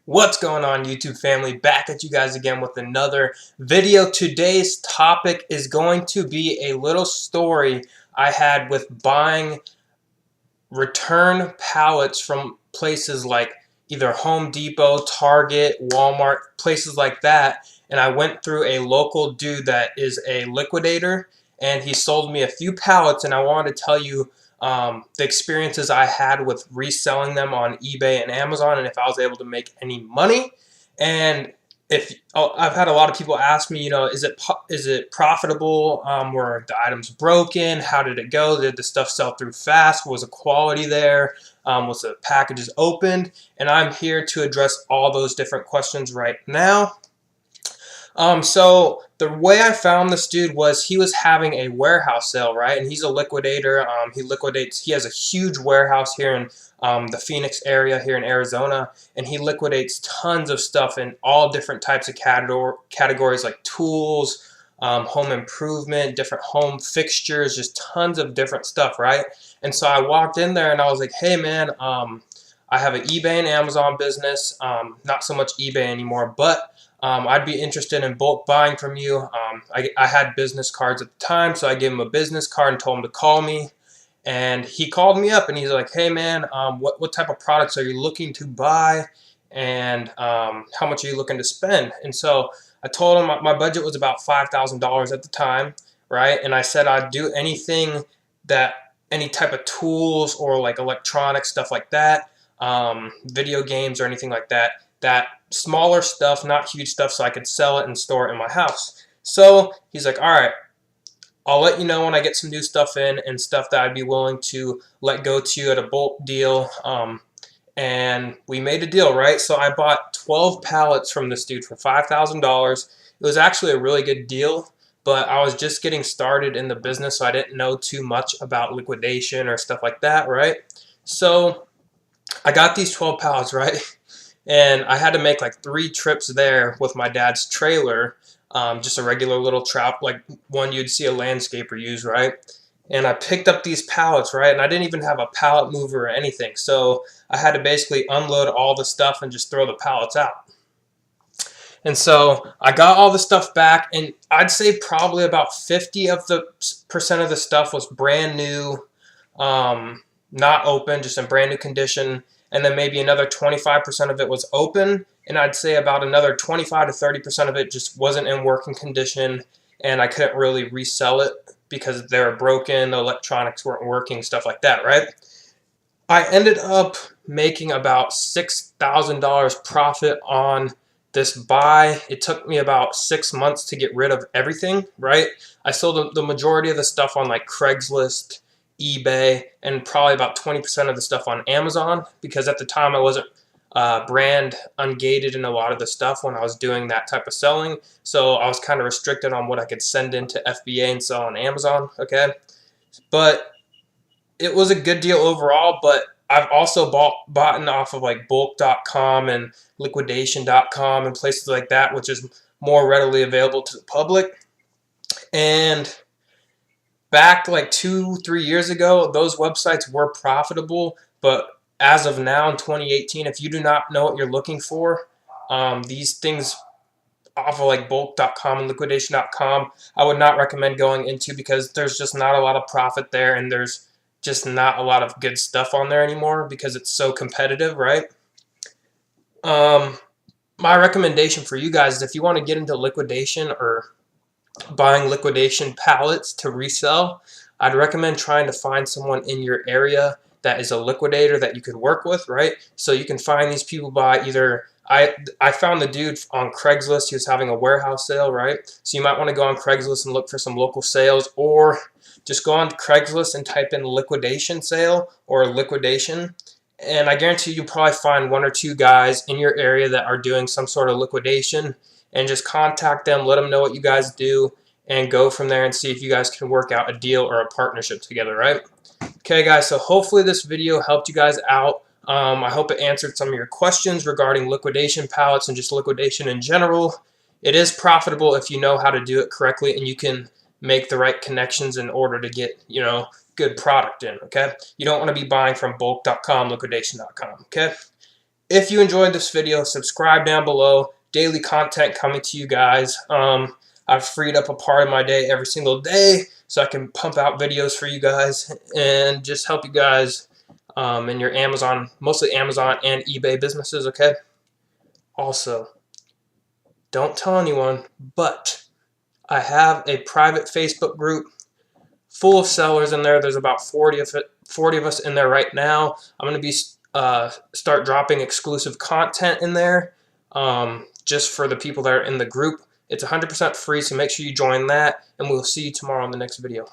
What's going on, YouTube family? Back at you guys again with another video. Today's topic is going to be a little story I had with buying return pallets from places like either Home Depot, Target, Walmart, places like that. And I went through a local dude that is a liquidator, and he sold me a few pallets, and I wanted to tell you the experiences I had with reselling them on eBay and Amazon, and if I was able to make any money. And if I've had a lot of people ask me, is it profitable? Were the items broken? How did it go? Did the stuff sell through fast? Was the quality there? Was the packages opened? And I'm here to address all those different questions right now. So the way I found this dude was he was having a warehouse sale, right? And he's a liquidator. He has a huge warehouse here in the Phoenix area here in Arizona, and he liquidates tons of stuff in all different types of categories like tools, home improvement, different home fixtures, just tons of different stuff, right? And so I walked in there and I was like, hey man, I have an eBay and Amazon business, not so much eBay anymore, but I'd be interested in bulk buying from you. I had business cards at the time, so I gave him a business card and told him to call me. And he called me up and he's like, hey man, what type of products are you looking to buy? And how much are you looking to spend? And so I told him my budget was about $5,000 at the time, right? And I said I'd do anything any type of tools or like electronic stuff like that, video games or anything like that. That smaller stuff, not huge stuff, so I could sell it and store it in my house. So he's like, all right, I'll let you know when I get some new stuff in and stuff that I'd be willing to let go to you at a bulk deal. And we made a deal, right? So I bought 12 pallets from this dude for $5,000. It was actually a really good deal, but I was just getting started in the business, so I didn't know too much about liquidation or stuff like that, right? So I got these 12 pallets, right? And I had to make like 3 trips there with my dad's trailer, just a regular little trap, like one you'd see a landscaper use, right? And I picked up these pallets, right? And I didn't even have a pallet mover or anything. So I had to basically unload all the stuff and just throw the pallets out. And so I got all the stuff back, and I'd say probably about 50% of the stuff was brand new, not open, just in brand new condition. And then maybe another 25% of it was open, and I'd say about another 25 to 30% of it just wasn't in working condition, and I couldn't really resell it because they were broken, the electronics weren't working, stuff like that, right? I ended up making about $6,000 profit on this buy. It took me about 6 months to get rid of everything, right? I sold the majority of the stuff on like Craigslist, eBay, and probably about 20% of the stuff on Amazon, because at the time I wasn't brand ungated in a lot of the stuff when I was doing that type of selling. So I was kind of restricted on what I could send into FBA and sell on Amazon, okay? But it was a good deal overall, but I've also bought off of like bulk.com and liquidation.com and places like that, which is more readily available to the public. And back like 2-3 years ago, those websites were profitable, but as of now in 2018, if you do not know what you're looking for, these things off of like bulk.com and liquidation.com, I would not recommend going into, because there's just not a lot of profit there, and there's just not a lot of good stuff on there anymore because it's so competitive, right? My recommendation for you guys is if you want to get into liquidation or buying liquidation pallets to resell, I'd recommend trying to find someone in your area that is a liquidator that you could work with, right? So you can find these people by either, I found the dude on Craigslist. He was having a warehouse sale, right? So you might want to go on Craigslist and look for some local sales, or just go on Craigslist and type in liquidation sale or liquidation, and I guarantee you'll probably find 1 or 2 guys in your area that are doing some sort of liquidation, and just contact them, let them know what you guys do, and go from there and see if you guys can work out a deal or a partnership together, right? Okay, guys, so hopefully this video helped you guys out. I hope it answered some of your questions regarding liquidation pallets and just liquidation in general. It is profitable if you know how to do it correctly, and you can make the right connections in order to get, good product in, okay? You don't want to be buying from bulk.com, liquidation.com, okay? If you enjoyed this video, subscribe down below. Daily content coming to you guys. I've freed up a part of my day every single day so I can pump out videos for you guys and just help you guys in your Amazon, mostly Amazon and eBay businesses, okay? Also, don't tell anyone, but I have a private Facebook group full of sellers in there. There's about 40 of us in there right now. I'm going to be start dropping exclusive content in there just for the people that are in the group. It's 100% free, so make sure you join that, and we'll see you tomorrow in the next video.